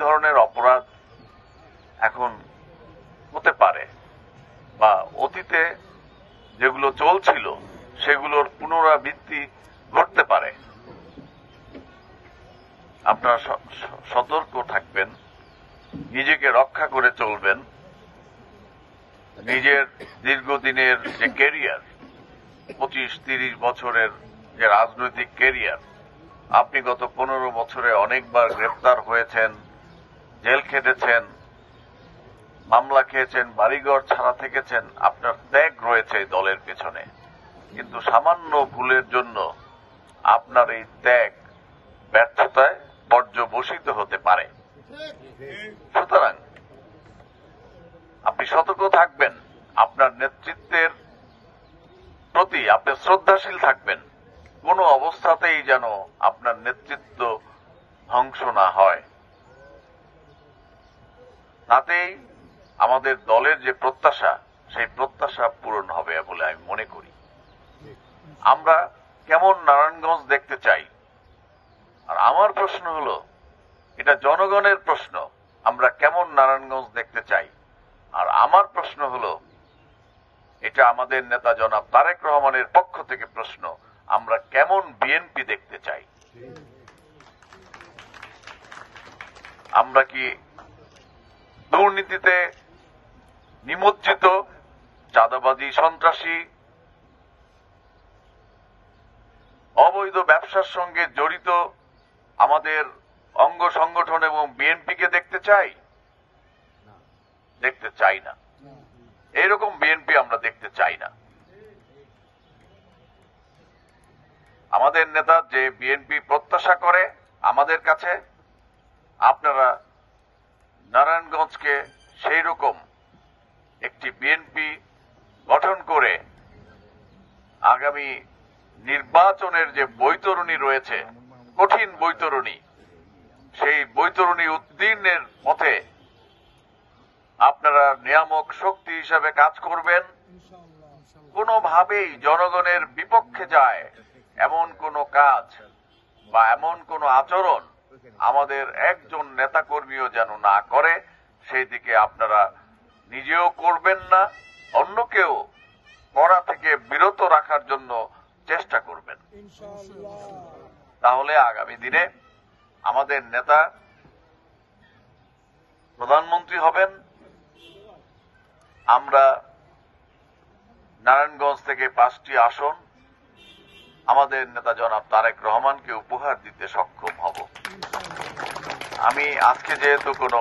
ধরনের অপরাধ এখন হতে পারে বা অতীতে যেগুলো চলছিল সেগুলোর পুনরাবৃত্তি ঘটতে পারে। আপনারা সতর্ক থাকবেন, নিজেকে রক্ষা করে চলবেন। নিজের দীর্ঘদিনের যে ক্যারিয়ার, 25-30 বছরের যে রাজনৈতিক ক্যারিয়ার, আপনি গত 15 বছরে অনেকবার গ্রেপ্তার হয়েছেন, জেল খেটেছেন, মামলা খেয়েছেন, বাড়িঘর ছাড়া থেকেছেন। আপনার ত্যাগ রয়েছে এই দলের পেছনে, কিন্তু সামান্য ভুলের জন্য আপনার এই ত্যাগ ব্যর্থতায় পর্যবসিত হতে পারে। সুতরাং আপনি সতর্ক থাকবেন, আপনার নেতৃত্বের প্রতি আপনি শ্রদ্ধাশীল থাকবেন। কোনো অবস্থাতেই যেন আপনার নেতৃত্ব ধ্বংস না হয়। তাতেই আমাদের দলের যে প্রত্যাশা, সেই প্রত্যাশা পূরণ হবে বলে আমি মনে করি। আমরা কেমন নারায়ণগঞ্জ দেখতে চাই, আর আমার প্রশ্ন হলো, এটা জনগণের প্রশ্ন, আমরা কেমন নারায়ণগঞ্জ দেখতে চাই। আর আমার প্রশ্ন হলো, এটা আমাদের নেতা জনাব তারেক রহমানের পক্ষ থেকে প্রশ্ন, আমরা কেমন বিএনপি দেখতে চাই। আমরা কি দুর্নীতিতে নিমজ্জিত, চাঁদাবাজি, সন্ত্রাসী, অবৈধ ব্যবসার সঙ্গে জড়িত আমাদের অঙ্গ সংগঠন এবং বিএনপিকে দেখতে চাই? দেখতে চাই না। এইরকম বিএনপি আমরা দেখতে চাই না। আমাদের নেতা যে বিএনপি প্রত্যাশা করে আমাদের কাছে, আপনারা নারায়ণগঞ্জকে সেই রকম একটি বিএনপি গঠন করে আগামী নির্বাচনের যে বৈতরণী রয়েছে, কঠিন বৈতরণী, সেই বৈতরণী উত্তীর্ণের পথে আপনারা নিয়ামক শক্তি হিসাবে কাজ করবেন। কোনোভাবেই জনগণের বিপক্ষে যায় এমন কোনো কাজ বা এমন কোনো আচরণ আমাদের একজন নেতাকর্মীও যেন না করে, সেই দিকে আপনারা নিজেও করবেন না, অন্যকেও করা থেকে বিরত রাখার জন্য চেষ্টা করবেন। তাহলে আগামী দিনে আমাদের নেতা প্রধানমন্ত্রী হবেন। আমরা নারায়ণগঞ্জ থেকে 5টি আসন আমাদের নেতা জনাব তারেক রহমানকে উপহার দিতে সক্ষম হব। আমি আজকে যেহেতু কোনো